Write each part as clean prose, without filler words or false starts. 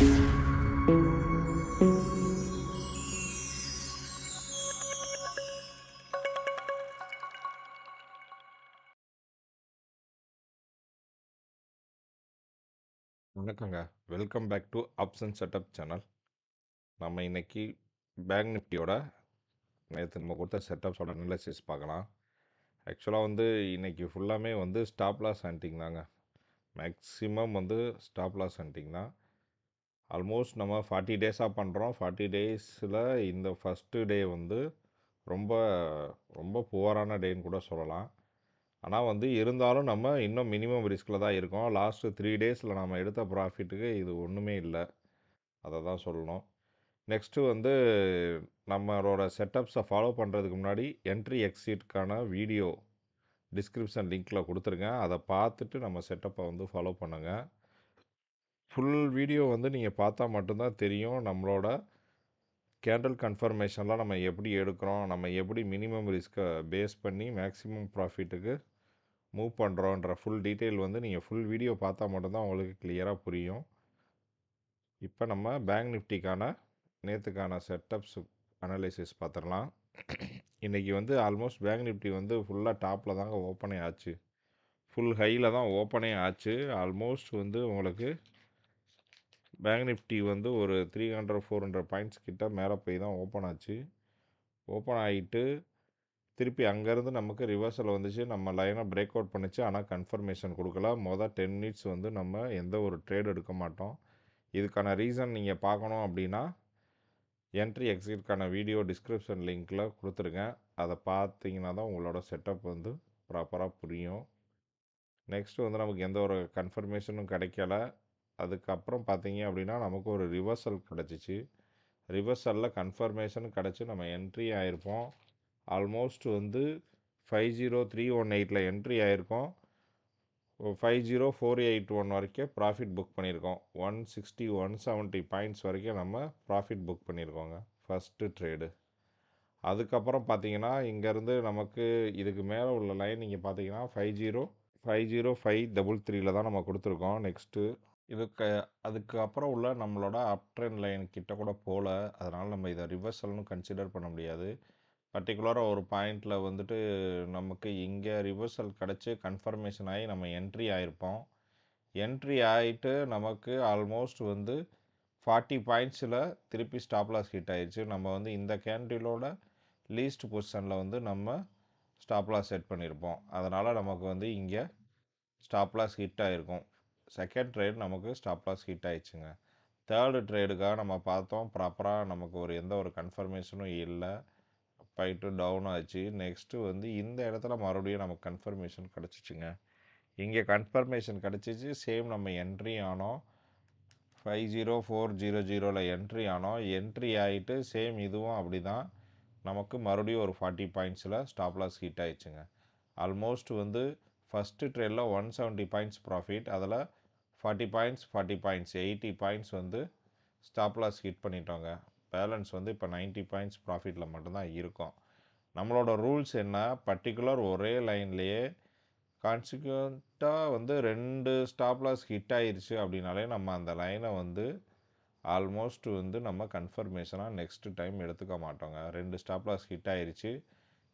வணக்கங்க. Welcome back to option setup channel. நம்ம இன்னைக்கு பேங்க் நிஃப்டியோட நேற்று நம்ம கொடுத்த செட்டப்ஸோட அனலைசிஸ் பார்க்கலாம். ஆக்சுவலாக இன்னைக்கு ஃபுல்லாமே ஸ்டாப் லாஸ் ஹண்டிங் தாங்க. மேக்ஸிமம் ஸ்டாப் லாஸ் ஹண்டிங் தான். ஆல்மோஸ்ட் நம்ம 40 டேஸாக பண்ணுறோம். 40 டேஸில் இந்த ஃபஸ்ட்டு டே ரொம்ப ரொம்ப புவரான டேன்னு கூட சொல்லலாம். ஆனால் இருந்தாலும் நம்ம இன்னும் மினிமம் ரிஸ்கில் தான் இருக்கோம். லாஸ்ட்டு 3 டேஸில் நம்ம எடுத்த ப்ராஃபிட்டுக்கு இது ஒன்றுமே இல்லை, அதை தான் சொல்லணும். நெக்ஸ்ட்டு நம்மளோட செட்டப்ஸை ஃபாலோ பண்ணுறதுக்கு முன்னாடி என்ட்ரி எக்ஸிட்கான வீடியோ டிஸ்கிரிப்ஷன் லிங்க்கில் கொடுத்துருங்க. அதை பார்த்துட்டு நம்ம செட்டப்பை ஃபாலோ பண்ணுங்கள். ஃபுல் வீடியோ நீங்கள் பார்த்தா மட்டும்தான் தெரியும் நம்மளோட கேண்டில் கன்ஃபர்மேஷன்லாம் நம்ம எப்படி எடுக்கிறோம், நம்ம எப்படி மினிமம் ரிஸ்க்கை பேஸ் பண்ணி மேக்ஸிமம் ப்ராஃபிட்டுக்கு மூவ் பண்ணுறோன்ற ஃபுல் டீட்டெயில் நீங்கள் ஃபுல் வீடியோ பார்த்தா மட்டும்தான் உங்களுக்கு கிளியராக புரியும். இப்போ நம்ம பேங்க் நிஃப்டிக்கான நேற்றுக்கான செட்டப்ஸ் அனலைசிஸ் பார்த்துடலாம். இன்றைக்கி ஆல்மோஸ்ட் பேங்க் நிஃப்டி ஃபுல்லாக டாப்பில் தாங்க ஓப்பனே ஆச்சு. ஃபுல் ஹையில் தான் ஓப்பனே ஆச்சு. ஆல்மோஸ்ட் உங்களுக்கு பேங்க் நிஃப்டி ஒரு 300-400 பாயிண்ட்ஸ் கிட்ட மேலே போய் தான் ஓப்பன் ஆச்சு. ஓப்பன் ஆகிட்டு திருப்பி அங்கேருந்து நமக்கு ரிவர்சல் வந்துச்சு. நம்ம லைனை பிரேக் அவுட் பண்ணிச்சு. ஆனால் கன்ஃபர்மேஷன் கொடுக்கல. 10 மினிட்ஸ் நம்ம எந்த ஒரு ட்ரேட் எடுக்க மாட்டோம். இதுக்கான ரீசன் நீங்கள் பார்க்கணும் அப்படின்னா என்ட்ரி எக்ஸிட்கான வீடியோ டிஸ்கிரிப்ஷன் லிங்க்கில் கொடுத்துருங்க. அதை பார்த்தீங்கன்னா தான் உங்களோட செட்டப் ப்ராப்பராக புரியும். நெக்ஸ்ட் நமக்கு எந்த ஒரு கன்ஃபர்மேஷனும் கிடைக்கல. அதுக்கப்புறம் பார்த்தீங்க அப்படின்னா நமக்கு ஒரு ரிவர்சல் கிடச்சிச்சு. ரிவர்சலில் கன்ஃபர்மேஷன் கிடச்சி நம்ம என்ட்ரி ஆகிருப்போம். ஆல்மோஸ்ட் 50318 என்ட்ரி ஆகிருக்கோம். 50481 வரைக்கும் ப்ராஃபிட் புக் பண்ணியிருக்கோம். 160-170 பாயிண்ட்ஸ் வரைக்கும் நம்ம ப்ராஃபிட் புக் பண்ணியிருக்கோங்க ஃபஸ்ட்டு ட்ரேடு. அதுக்கப்புறம் பார்த்தீங்கன்னா இங்கேருந்து நமக்கு இதுக்கு மேலே உள்ள லைன் நீங்கள் பார்த்தீங்கன்னா 50533 தான் நம்ம கொடுத்துருக்கோம். நெக்ஸ்ட்டு அதுக்கு அப்புறம் உள்ள நம்மளோட அப் ட்ரெண்ட் லைன் கிட்ட கூட போகல. அதனால் நம்ம இதை ரிவர்சல்னு கன்சிடர் பண்ண முடியாது. பர்டிகுலராக ஒரு பாயிண்டில் நமக்கு இங்கே ரிவர்சல் கிடச்சி கன்ஃபர்மேஷன் ஆகி நம்ம என்ட்ரி ஆகிருப்போம். என்ட்ரி ஆகிட்டு நமக்கு ஆல்மோஸ்ட் 40 பாயிண்ட்ஸில் திருப்பி ஸ்டாப் லாஸ் ஹிட் ஆயிடுச்சு. நம்ம இந்த கேண்டிலோட லீஸ்ட் பொசிஷனில் நம்ம ஸ்டாப் லாஸ் செட் பண்ணியிருப்போம். அதனால் நமக்கு இங்கே ஸ்டாப் லாஸ் ஹிட் ஆகிருக்கும். செகண்ட் ட்ரேட் நமக்கு ஸ்டாப் லாஸ் ஹிட் ஆயிடுச்சுங்க. தேர்டு ட்ரேடுக்காக நம்ம பார்த்தோம். ப்ராப்பராக நமக்கு எந்த ஒரு கன்ஃபர்மேஷனும் இல்லை. போயிட்டு டவுன் ஆச்சு. நெக்ஸ்ட்டு இந்த இடத்துல மறுபடியும் நமக்கு கன்ஃபர்மேஷன் கிடச்சிச்சுங்க. இங்கே கன்ஃபர்மேஷன் கிடச்சிச்சு. சேம் நம்ம என்ட்ரி ஆனோம். 50400 என்ட்ரி ஆனோம். என்ட்ரி ஆகிட்டு சேம் இதுவும் அப்படி தான் நமக்கு மறுபடியும் ஒரு 40 பாயிண்ட்ஸில் ஸ்டாப் லாஸ் ஹிட் ஆயிடுச்சுங்க. ஆல்மோஸ்ட் ஃபஸ்ட்டு ட்ரேடில் 170 பாயிண்ட்ஸ் ப்ராஃபிட். அதில் 40 points 80 points stop loss hit பண்ணிட்டோங்க. பேலன்ஸ் இப்போ 90 பாயிண்ட்ஸ் ப்ராஃபிட்டில் மட்டும்தான் இருக்கும். நம்மளோட ரூல்ஸ் என்ன, பர்டிகுலர் ஒரே லைன்லேயே கான்சிக்வெண்ட்டாக 2 ஸ்டாப் லாஸ் ஹிட் ஆயிடுச்சு அப்படின்னாலே நம்ம அந்த லைனை ஆல்மோஸ்ட் நம்ம கன்ஃபர்மேஷனாக நெக்ஸ்ட் டைம் எடுத்துக்க மாட்டோங்க. 2 ஸ்டாப் லாஸ் ஹிட் ஆயிடுச்சு.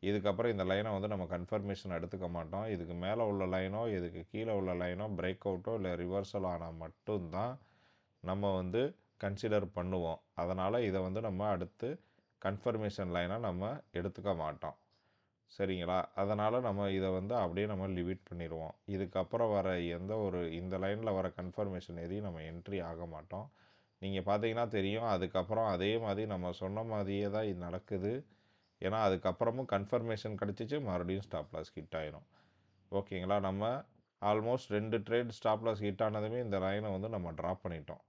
இதுக்கப்புறம் இந்த லைனை நம்ம கன்ஃபர்மேஷன் எடுத்துக்க மாட்டோம். இதுக்கு மேலே உள்ள லைனோ இதுக்கு கீழே உள்ள லைனோ பிரேக் அவுட்டோ இல்லை ரிவர்சல் ஆனால் மட்டும்தான் நம்ம கன்சிடர் பண்ணுவோம். அதனால் இதை நம்ம அடுத்து கன்ஃபர்மேஷன் லைனை நம்ம எடுத்துக்க மாட்டோம். சரிங்களா? அதனால் நம்ம இதை அப்படியே நம்ம லிமிட் பண்ணிடுவோம். இதுக்கப்புறம் வர எந்த ஒரு இந்த லைனில் வர கன்ஃபர்மேஷன் எதையும் நம்ம என்ட்ரி ஆக மாட்டோம். நீங்கள் பார்த்தீங்கன்னா தெரியும். அதுக்கப்புறம் அதே மாதிரி நம்ம சொன்ன மாதிரியே தான் இது நடக்குது. ஏன்னா அதுக்கப்புறமும் கன்ஃபர்மேஷன் கிடச்சிச்சு, மறுபடியும் ஸ்டாப் லாஸ் ஹிட் ஆயிடும். ஓகேங்களா? நம்ம almost 2 trade stop loss hit ஆனதுமே இந்த லைனை நம்ம ட்ராப் பண்ணிட்டோம்.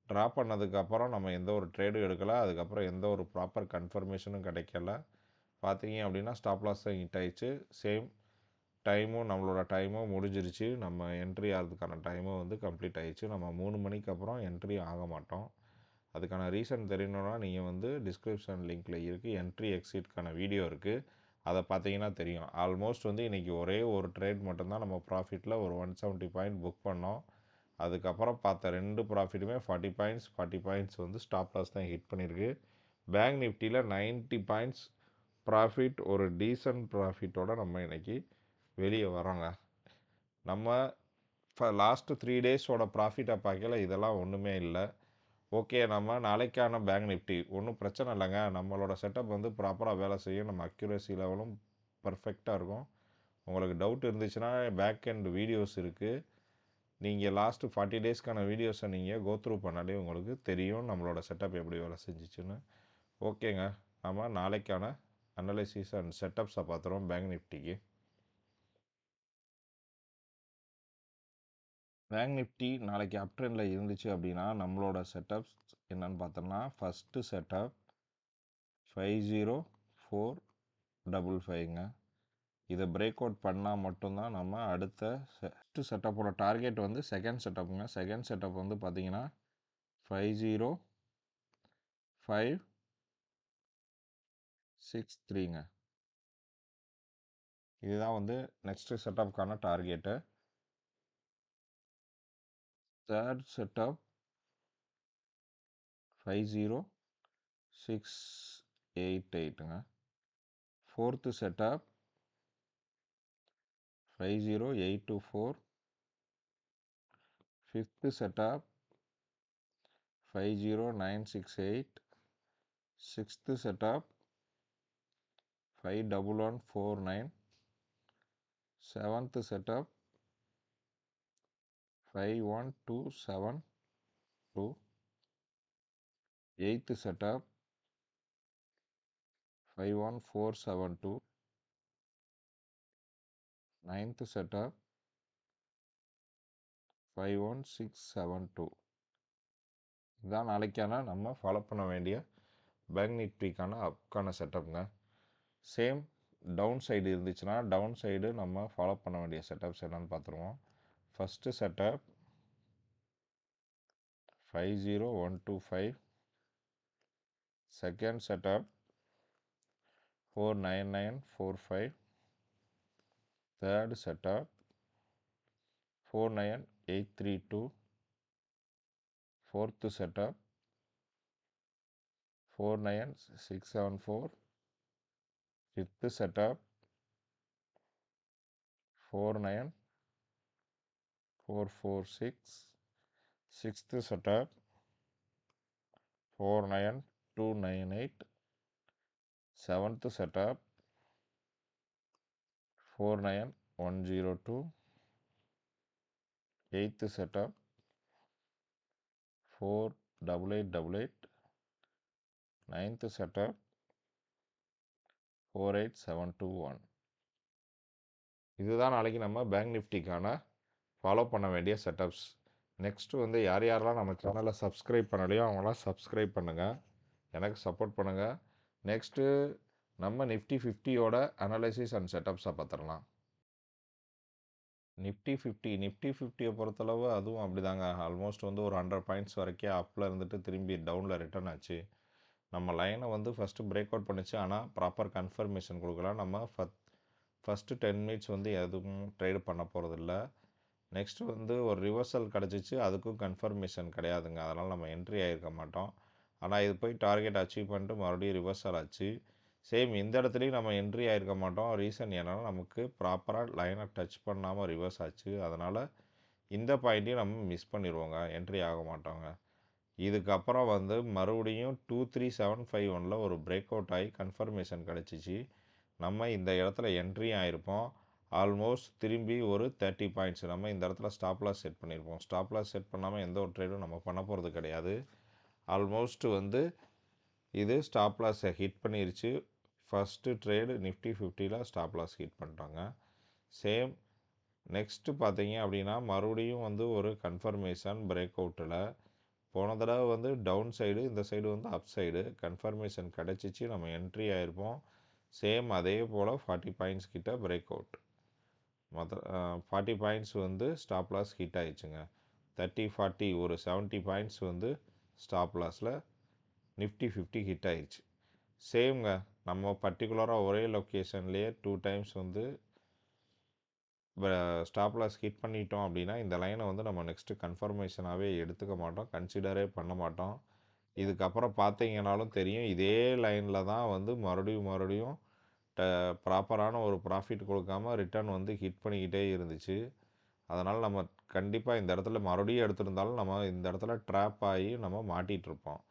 ட்ராப் பண்ணதுக்கப்புறம் நம்ம எந்த ஒரு ட்ரேடும் எடுக்கலை. அதுக்கப்புறம் எந்த ஒரு ப்ராப்பர் கன்ஃபர்மேஷனும் கிடைக்கல. பார்த்தீங்க அப்படின்னா ஸ்டாப் லாஸ் தான் ஹிட் ஆயிடுச்சு. சேம் டைமும் நம்மளோட டைமும் முடிஞ்சிருச்சு. நம்ம என்ட்ரி ஆகிறதுக்கான டைமும் கம்ப்ளீட் ஆயிடுச்சு. நம்ம 3 மணிக்கு அப்புறம் என்ட்ரி ஆக மாட்டோம். அதுக்கான ரீசன் தெரியணுன்னா நீங்கள் டிஸ்கிரிப்ஷன் லிங்க்கில் இருக்குது. என்ட்ரி எக்ஸிட்கான வீடியோ இருக்குது. அதை பார்த்தீங்கன்னா தெரியும். ஆல்மோஸ்ட் இன்றைக்கி ஒரே ஒரு ட்ரேட் மட்டும்தான் நம்ம ப்ராஃபிட்டில் ஒரு 170 பாயிண்ட் புக் பண்ணோம். அதுக்கப்புறம் பார்த்த 2 ப்ராஃபிட்டுமே 40 பாயிண்ட்ஸ் 40 பாயிண்ட்ஸ் வந்து ஸ்டாப் லாஸ் தான் ஹிட் பண்ணியிருக்கு. பேங்க் நிஃப்டியில் 90 பாயிண்ட்ஸ் ப்ராஃபிட், ஒரு டீசன்ட் ப்ராஃபிட்டோட நம்ம இன்னைக்கு வெளியே வரோங்க. நம்ம லாஸ்ட்டு 3 டேஸோட ப்ராஃபிட்டை பார்க்கல இதெல்லாம் ஒன்றுமே இல்லை. ஓகே, நம்ம நாளைக்கான பேங்க் நிஃப்டி ஒன்றும் பிரச்சனை இல்லைங்க. நம்மளோட செட்டப் வந்து ப்ராப்பராக வேலை செய்யும். நம்ம அக்யூரசி லெவலும் பர்ஃபெக்டாக இருக்கும். உங்களுக்கு டவுட் இருந்துச்சுன்னா பேக் எண்ட் வீடியோஸ் இருக்குது. நீங்கள் லாஸ்ட்டு 40 டேஸ்க்கான வீடியோஸை நீங்கள் கோத்ரூ பண்ணாலே உங்களுக்கு தெரியும் நம்மளோட செட்டப் எப்படி வேலை செஞ்சிச்சுன்னு. ஓகேங்க, நம்ம நாளைக்கான அனலைசிஸ் அண்ட் செட்டப்ஸை பார்த்துருவோம் பேங்க் நிஃப்டிக்கு. பேங்க் நிஃப்டி நாளைக்கு அப் ட்ரெண்டில் இருந்துச்சு அப்படின்னா நம்மளோட செட்டப்ஸ் என்னன்னு பார்த்தோம்னா, ஃபஸ்ட்டு செட்டப் 50455ங்க. இதை பிரேக் அவுட் பண்ணால் மட்டும்தான் நம்ம அடுத்த ஃபஸ்ட்டு செட்டப்போட டார்கெட் வந்து செகண்ட் செட்டப்புங்க. செகண்ட் செட்டப் வந்து பார்த்தீங்கன்னா 50563ங்க. இதுதான் வந்து நெக்ஸ்ட்டு செட்டப்புக்கான டார்கெட்டு. தேர்ட் செட்டப் 50688ங்க. Fourth setup 50824. Fifth setup 50968. Sixth setup 51149. Seventh setup 51272. Eighth setup 51472. Ninth setup 51672. இதுதான் நாளைக்கான நம்ம ஃபாலோ பண்ண வேண்டிய பேங்க் நிஃப்டிக்கான அப்கான செட்டப்புங்க. சேம் டவுன் சைடு இருந்துச்சுன்னா டவுன் சைடு நம்ம ஃபாலோ பண்ண வேண்டிய செட்டப்ஸ் என்னன்னு பார்த்துருவோம். First setup 50125. Second setup 49945. Third setup 49832. Fourth setup 49674. Fifth setup 49446. Sixth setup 49298. Seventh setup 49102. Eighth setup 48888. Ninth setup 48721. இதுதான் நாளைக்கு நம்ம பேங்க் நிஃப்டிக்கான ஃபாலோ பண்ண வேண்டிய செட்டப்ஸ். நெக்ஸ்ட்டு வந்து யார் யாரெல்லாம் நம்ம சேனலை சப்ஸ்கிரைப் பண்ணலையோ அவங்களாம் சப்ஸ்கிரைப் பண்ணுங்கள், எனக்கு சப்போர்ட் பண்ணுங்கள். நெக்ஸ்ட்டு நம்ம நிஃப்டி 50யோட அனலைசிஸ் அண்ட் செட்டப்ஸை பார்த்துடலாம். நிஃப்டி 50யை பொறுத்தளவு அதுவும் அப்படிதாங்க. ஆல்மோஸ்ட் வந்து ஒரு 100 பாயிண்ட்ஸ் வரைக்கும் அப்பில் இருந்துட்டு திரும்பி டவுனில் ரிட்டர்ன் ஆச்சு. நம்ம லைனை வந்து ஃபஸ்ட்டு பிரேக் அவுட் பண்ணிச்சு, ஆனால் ப்ராப்பர் கன்ஃபர்மேஷன் கொடுக்கலாம். நம்ம ஃபஸ்ட்டு 10 மினிட்ஸ் வந்து எதுவும் ட்ரேடு பண்ண போகிறதில்ல. நெக்ஸ்ட்டு வந்து ஒரு ரிவர்சல் கிடச்சிச்சு, அதுக்கும் கன்ஃபர்மேஷன் கிடையாதுங்க. அதனால் நம்ம என்ட்ரி ஆகிருக்க மாட்டோம். ஆனால் இது போய் டார்கெட் அச்சீவ் பண்ணிட்டு மறுபடியும் ரிவர்சல் ஆச்சு. சேம் இந்த இடத்துலையும் நம்ம என்ட்ரி ஆகிருக்க மாட்டோம். ரீசன் என்னென்னா நமக்கு ப்ராப்பராக லைனை டச் பண்ணாமல் ரிவர்ஸ் ஆச்சு. அதனால் இந்த பாயிண்ட்டையும் நம்ம மிஸ் பண்ணிடுவோங்க, என்ட்ரி ஆக மாட்டோங்க. இதுக்கப்புறம் வந்து மறுபடியும் 23751 ஒரு பிரேக் அவுட் ஆகி கன்ஃபர்மேஷன் கிடச்சிச்சு. நம்ம இந்த இடத்துல என்ட்ரி ஆகிருப்போம். ஆல்மோஸ்ட் திரும்பி ஒரு 30 பாயிண்ட்ஸ் நம்ம இந்த இடத்துல ஸ்டாப் லாஸ் செட் பண்ணியிருப்போம். ஸ்டாப் லாஸ் செட் பண்ணாமல் எந்த ஒரு ட்ரேடும் நம்ம பண்ண போகிறது கிடையாது. ஆல்மோஸ்ட் வந்து இது ஸ்டாப் லாஸை ஹிட் பண்ணிருச்சு. ஃபஸ்ட்டு ட்ரேடு நிஃப்டி 50ல் ஸ்டாப் லாஸ் ஹிட் பண்ணிட்டாங்க. சேம் நெக்ஸ்ட்டு பார்த்தீங்க அப்படின்னா மறுபடியும் வந்து ஒரு கன்ஃபர்மேஷன் பிரேக் அவுட்டில் போன தடவை வந்து டவுன் சைடு, இந்த சைடு வந்து அப் சைடு கன்ஃபர்மேஷன் கிடச்சிச்சு, நம்ம என்ட்ரி ஆகிருப்போம். சேம் அதே போல் 40 பாயிண்ட்ஸ் கிட்ட பிரேக் அவுட். 40 பாயிண்ட்ஸ் வந்து ஸ்டாப் லாஸ் ஹிட் ஆயிடுச்சுங்க. 30-40 ஒரு 70 பாயிண்ட்ஸ் வந்து ஸ்டாப் லாஸில் நிஃப்டி 50 ஹிட் ஆயிடுச்சு. சேம்ங்க, நம்ம பர்டிகுலராக ஒரே லொக்கேஷன்லேயே 2 டைம்ஸ் வந்து ஸ்டாப் லாஸ் ஹிட் பண்ணிட்டோம் அப்படின்னா இந்த லைனை வந்து நம்ம நெக்ஸ்ட்டு கன்ஃபர்மேஷனாகவே எடுத்துக்க மாட்டோம், கன்சிடரே பண்ண மாட்டோம். இதுக்கப்புறம் பார்த்தீங்கன்னாலும் தெரியும், இதே லைனில் தான் வந்து மறுபடியும் ப்ராப்பரான ஒரு ப்ராஃபிட் கொடுக்காம ரிட்டர்ன் வந்து ஹிட் பண்ணிக்கிட்டே இருந்துச்சு. அதனால் நம்ம கண்டிப்பாக இந்த இடத்துல மறுபடியும் எடுத்திருந்தாலும் நம்ம இந்த இடத்துல ட்ராப் ஆகி நம்ம மாட்டிகிட்ருப்போம்.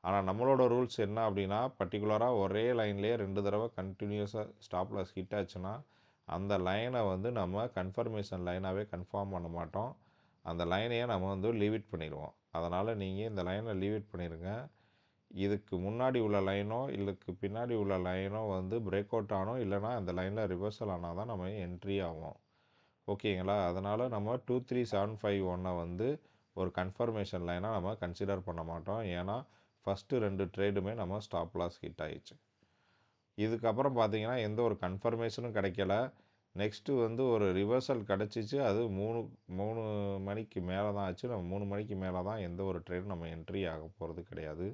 ஆனால் நம்மளோட ரூல்ஸ் என்ன அப்படின்னா, பர்டிகுலராக ஒரே லைன்லேயே 2 தடவை கண்டினியூஸாக ஸ்டாப் லாஸ் ஹிட் ஆச்சுன்னா அந்த லைனை வந்து நம்ம கன்ஃபர்மேஷன் லைனாகவே கன்ஃபார்ம் பண்ண மாட்டோம். அந்த லைனையே நம்ம வந்து லீவ் இட் பண்ணிடுவோம். அதனால் நீங்கள் இந்த லைனை லீவ் இட் பண்ணிடுங்க. இதுக்கு முன்னாடி உள்ள லைனோ இதுக்கு பின்னாடி உள்ள லைனோ வந்து பிரேக் அவுட் ஆனோம், இல்லைனா அந்த லைனில் ரிவர்சல் ஆனால் தான் நம்ம என்ட்ரி ஆகும். ஓகேங்களா? அதனால் நம்ம 23751 வந்து ஒரு கன்ஃபர்மேஷன் லைனாக நம்ம கன்சிடர் பண்ண மாட்டோம். ஏன்னா ஃபஸ்ட்டு 2 ட்ரேடுமே நம்ம ஸ்டாப் லாஸ் ஹிட் ஆயிடுச்சு. இதுக்கப்புறம் பார்த்தீங்கன்னா எந்த ஒரு கன்ஃபர்மேஷனும் கிடைக்கல. நெக்ஸ்ட்டு வந்து ஒரு ரிவர்சல் கிடச்சிச்சு. அது 3 மணிக்கு மேலே தான் ஆச்சு. நம்ம 3 மணிக்கு மேலே தான் எந்த ஒரு ட்ரேடும் நம்ம என்ட்ரி ஆக போகிறது கிடையாது.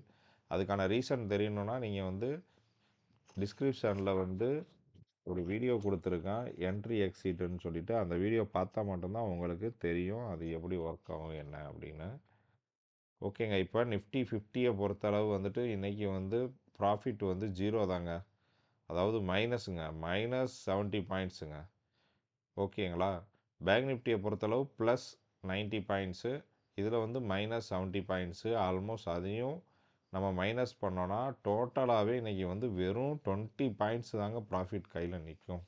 அதுக்கான ரீசன் தெரியணுன்னா நீங்கள் வந்து டிஸ்கிரிப்ஷனில் வந்து ஒரு வீடியோ கொடுத்துருக்கேன், என்ட்ரி எக்ஸிட்டுன்னு சொல்லிட்டு. அந்த வீடியோ பார்த்தா மட்டும்தான் உங்களுக்கு தெரியும் அது எப்படி ஒர்க் ஆகும் என்ன அப்படின்னு. ஓகேங்க. இப்போ நிஃப்டி 50யை பொறுத்தளவு வந்துட்டு இன்றைக்கி வந்து ப்ராஃபிட் வந்து 0 தாங்க. அதாவது மைனஸுங்க, -70 பாயிண்ட்ஸுங்க. ஓகேங்களா? பேங்க் நிஃப்டியை பொறுத்தளவு +90 பாயிண்ட்ஸு. இதில் வந்து -70 பாயிண்ட்ஸு. ஆல்மோஸ்ட் அதையும் நம்ம மைனஸ் பண்ணோன்னா டோட்டலாகவே இன்றைக்கி வந்து வெறும் 20 பாயிண்ட்ஸ் தாங்க ப்ராஃபிட் கையில் நிற்கும்.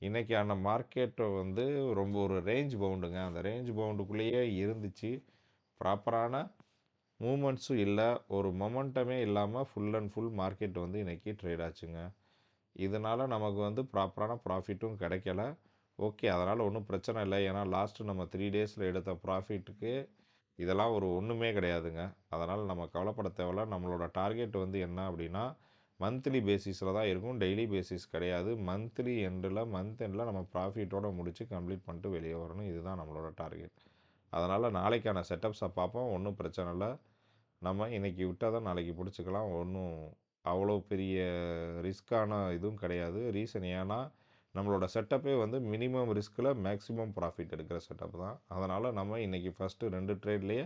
இன்றைக்கான மார்க்கெட்டை வந்து ரொம்ப ஒரு ரேஞ்ச் பவுண்டுங்க. அந்த ரேஞ்ச் பவுண்டுக்குள்ளேயே இருந்துச்சு. ப்ராப்பரான மூமெண்ட்ஸும் இல்லை, ஒரு மொமெண்டமே இல்லாமல் ஃபுல் அண்ட் ஃபுல் மார்க்கெட் வந்து இன்றைக்கி ட்ரேட் ஆச்சுங்க. இதனால் நமக்கு வந்து ப்ராப்பரான ப்ராஃபிட்டும் கிடைக்கல. ஓகே, அதனால் ஒன்றும் பிரச்சனை இல்லை. ஏன்னா லாஸ்ட்டு நம்ம 3 டேஸில் எடுத்த ப்ராஃபிட்டுக்கு இதெல்லாம் ஒரு ஒன்றுமே கிடையாதுங்க. அதனால் நம்ம கவலைப்பட தேவையில்ல. நம்மளோட டார்கெட் வந்து என்ன அப்படின்னா மந்த்லி பேசிஸில் தான் இருக்கும், டெய்லி பேசிஸ் கிடையாது. மந்த் எண்டில் நம்ம ப்ராஃபிட்டோடு முடித்து கம்ப்ளீட் பண்ணிட்டு வெளியே வரணும். இதுதான் நம்மளோட டார்கெட். அதனால் நாளைக்கான செட்டப்ஸை பார்ப்போம். ஒன்றும் பிரச்சனை இல்லை. நம்ம இன்றைக்கி விட்டால் தான் நாளைக்கு பிடிச்சிக்கலாம். ஒன்றும் அவ்வளோ பெரிய ரிஸ்க்கான இதுவும் கிடையாது. ரீசன் ஏன்னா நம்மளோட செட்டப்பே வந்து மினிமம் ரிஸ்கில் மேக்ஸிமம் ப்ராஃபிட் எடுக்கிற செட்டப் தான். அதனால் நம்ம இன்றைக்கி ஃபஸ்ட்டு 2 ட்ரேட்லேயே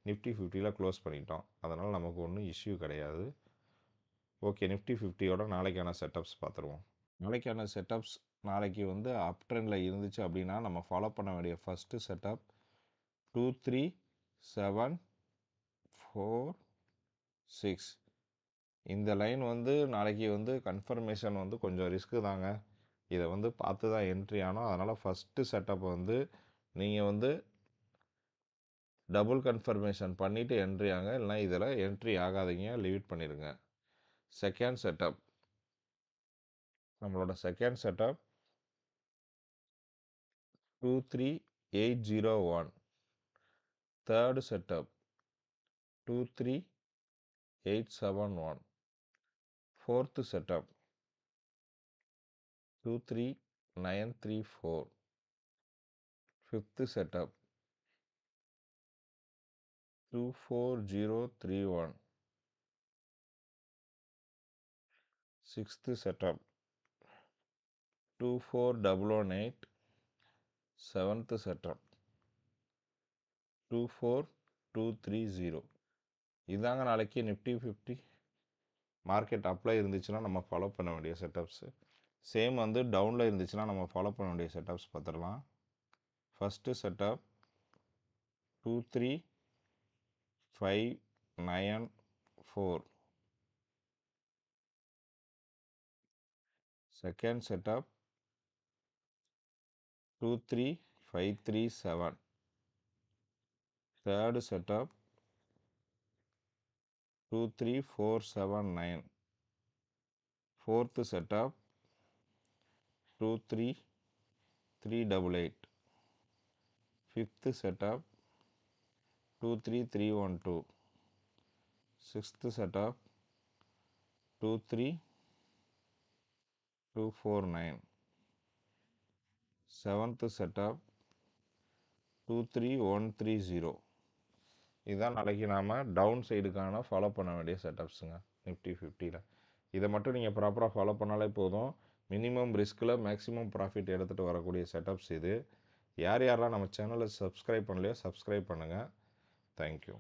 நிஃப்டி 50யில் க்ளோஸ் பண்ணிட்டோம். அதனால் நமக்கு ஒன்றும் இஷ்யூ கிடையாது. ஓகே, நிஃப்டி 50யோட நாளைக்கான செட்டப்ஸ் பார்த்துருவோம். நாளைக்கான செட்டப்ஸ் நாளைக்கு வந்து அப் ட்ரெண்டில் இருந்துச்சு அப்படின்னா நம்ம ஃபாலோ பண்ண வேண்டிய ஃபஸ்ட்டு செட்டப் 2 3 7 4 6. இந்த லைன் வந்து நாளைக்கு வந்து கன்ஃபர்மேஷன் வந்து கொஞ்சம் ரிஸ்க்கு தாங்க. இதை வந்து பார்த்து தான் என்ட்ரி ஆனோம். அதனால் ஃபஸ்ட்டு செட்டப் வந்து நீங்கள் வந்து டபுள் கன்ஃபர்மேஷன் பண்ணிவிட்டு என்ட்ரி ஆங்க. இல்லைனா இதில் என்ட்ரி ஆகாதீங்க, லீவ் பண்ணிடுங்க. செகண்ட் செட்டப், நம்மளோட second setup 23801. Third setup 23871. Fourth setup 23934. Fifth setup 24031. Sixth setup 24118. Seventh setup 24230. இதாங்க நாளைக்கு நிஃப்டி 50 மார்க்கெட் அப்பில் இருந்துச்சுன்னா நம்ம ஃபாலோ பண்ண வேண்டிய செட்டப்ஸு. சேம் வந்து டவுனில் இருந்துச்சுன்னா நம்ம ஃபாலோ பண்ண வேண்டிய செட்டப்ஸ் பார்த்துடலாம். First setup 23594. Second setup 23537. Third setup 23479. Fourth setup 23388. Fifth setup 23312. Sixth setup 23249. Seventh setup 23130. இதுதான் நாளைக்கு நாம் டவுன் சைடுக்கான ஃபாலோ பண்ண வேண்டிய செட்டப்ஸுங்க நிஃப்டி 50யில். இதை மட்டும் நீங்கள் ப்ராப்பராக ஃபாலோ பண்ணாலே போதும். மினிமம் ரிஸ்கில் மேக்ஸிமம் ப்ராஃபிட் எடுத்துகிட்டு வரக்கூடிய செட்டப்ஸ் இது. யார் யாரெல்லாம் நம்ம சேனலை சப்ஸ்கிரைப் பண்ணலையோ சப்ஸ்கிரைப் பண்ணுங்கள். தேங்க்யூ.